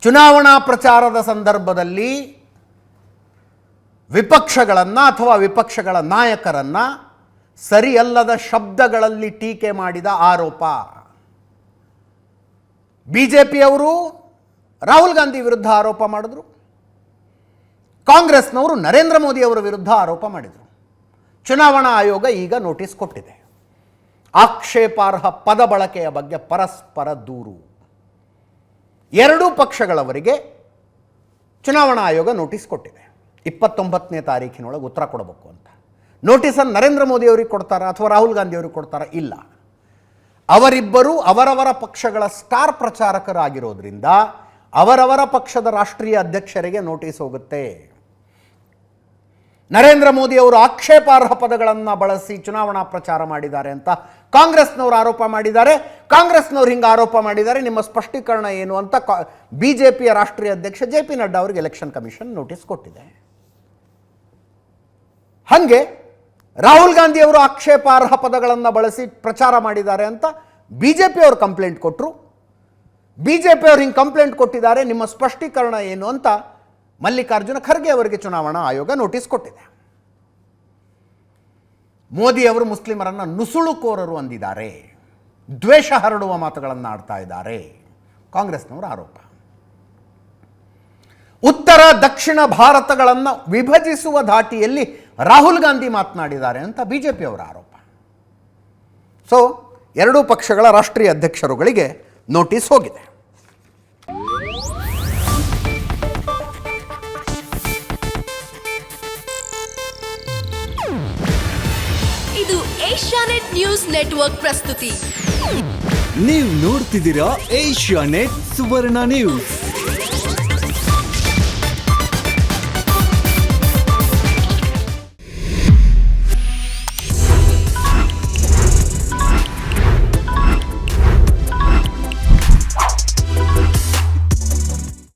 ಚುನಾವಣಾ ಪ್ರಚಾರದ ಸಂದರ್ಭದಲ್ಲಿ ವಿಪಕ್ಷಗಳನ್ನು ಅಥವಾ ವಿಪಕ್ಷಗಳ ನಾಯಕರನ್ನು ಸರಿಯಲ್ಲದ ಶಬ್ದಗಳಲ್ಲಿ ಟೀಕೆ ಮಾಡಿದ ಆರೋಪ. ಬಿಜೆಪಿಯವರು ರಾಹುಲ್ ಗಾಂಧಿ ವಿರುದ್ಧ ಆರೋಪ ಮಾಡಿದ್ರು, ಕಾಂಗ್ರೆಸ್ನವರು ನರೇಂದ್ರ ಮೋದಿ ಅವರ ವಿರುದ್ಧ ಆರೋಪ ಮಾಡಿದರು. ಚುನಾವಣಾ ಆಯೋಗ ಈಗ ನೋಟಿಸ್ ಕೊಟ್ಟಿದೆ. ಆಕ್ಷೇಪಾರ್ಹ ಪದ ಬಳಕೆಯ ಬಗ್ಗೆ ಪರಸ್ಪರ ದೂರು. ಎರಡೂ ಪಕ್ಷಗಳವರಿಗೆ ಚುನಾವಣಾ ಆಯೋಗ ನೋಟಿಸ್ ಕೊಟ್ಟಿದೆ. 29ನೇ ತಾರೀಖಿನೊಳಗೆ ಉತ್ತರ ಕೊಡಬೇಕು ಅಂತ. ನೋಟಿಸನ್ನು ನರೇಂದ್ರ ಮೋದಿ ಅವರಿಗೆ ಕೊಡ್ತಾರಾ ಅಥವಾ ರಾಹುಲ್ ಗಾಂಧಿ ಅವರಿಗೆ ಕೊಡ್ತಾರಾ? ಇಲ್ಲ. ಅವರಿಬ್ಬರು ಅವರವರ ಪಕ್ಷಗಳ ಸ್ಟಾರ್ ಪ್ರಚಾರಕರಾಗಿರೋದ್ರಿಂದ ಅವರವರ ಪಕ್ಷದ ರಾಷ್ಟ್ರೀಯ ಅಧ್ಯಕ್ಷರಿಗೆ ನೋಟಿಸ್ ಹೋಗುತ್ತೆ. ನರೇಂದ್ರ ಮೋದಿ ಅವರು ಆಕ್ಷೇಪಾರ್ಹ ಪದಗಳನ್ನು ಬಳಸಿ ಚುನಾವಣಾ ಪ್ರಚಾರ ಮಾಡಿದ್ದಾರೆ ಅಂತ ಕಾಂಗ್ರೆಸ್ನವರು ಆರೋಪ ಮಾಡಿದ್ದಾರೆ. ಕಾಂಗ್ರೆಸ್ನವರು ಹಿಂಗೆ ಆರೋಪ ಮಾಡಿದ್ದಾರೆ, ನಿಮ್ಮ ಸ್ಪಷ್ಟೀಕರಣ ಏನು ಅಂತ ಬಿಜೆಪಿಯ ರಾಷ್ಟ್ರೀಯ ಅಧ್ಯಕ್ಷ JP ನಡ್ಡಾ ಅವರಿಗೆ ಎಲೆಕ್ಷನ್ ಕಮಿಷನ್ ನೋಟಿಸ್ ಕೊಟ್ಟಿದೆ. ಹಾಗೆ ರಾಹುಲ್ ಗಾಂಧಿ ಅವರು ಆಕ್ಷೇಪಾರ್ಹ ಪದಗಳನ್ನು ಬಳಸಿ ಪ್ರಚಾರ ಮಾಡಿದ್ದಾರೆ ಅಂತ ಬಿಜೆಪಿ ಅವರು ಕಂಪ್ಲೇಂಟ್ ಕೊಟ್ಟರು. ಬಿಜೆಪಿ ಅವರು ಹಿಂಗೆ ಕಂಪ್ಲೇಂಟ್ ಕೊಟ್ಟಿದ್ದಾರೆ, ನಿಮ್ಮ ಸ್ಪಷ್ಟೀಕರಣ ಏನು ಅಂತ ಮಲ್ಲಿಕಾರ್ಜುನ ಖರ್ಗೆ ಅವರಿಗೆ ಚುನಾವಣಾ ಆಯೋಗ ನೋಟಿಸ್ ಕೊಟ್ಟಿದೆ. ಮೋದಿ ಅವರು ಮುಸ್ಲಿಮರನ್ನು ನುಸುಳುಕೋರರು ಅಂದಿದ್ದಾರೆ, ದ್ವೇಷ ಹರಡುವ ಮಾತುಗಳನ್ನು ಆಡ್ತಾ ಇದ್ದಾರೆ ಕಾಂಗ್ರೆಸ್ನವರ ಆರೋಪ. ಉತ್ತರ ದಕ್ಷಿಣ ಭಾರತಗಳನ್ನು ವಿಭಜಿಸುವ ಧಾಟಿಯಲ್ಲಿ ರಾಹುಲ್ ಗಾಂಧಿ ಮಾತನಾಡಿದ್ದಾರೆ ಅಂತ ಬಿಜೆಪಿಯವರ ಆರೋಪ. ಸೊ ಎರಡೂ ಪಕ್ಷಗಳ ರಾಷ್ಟ್ರೀಯ ಅಧ್ಯಕ್ಷರುಗಳಿಗೆ ನೋಟಿಸ್ ಹೋಗಿದೆ. ಇದು ಏಷ್ಯಾನೆಟ್ ನ್ಯೂಸ್ ನೆಟ್ವರ್ಕ್ ಪ್ರಸ್ತುತಿ. ನೀವು ನೋಡ್ತಿದ್ದೀರಾ ಏಷ್ಯಾನೆಟ್ ಸುವರ್ಣ ನ್ಯೂಸ್.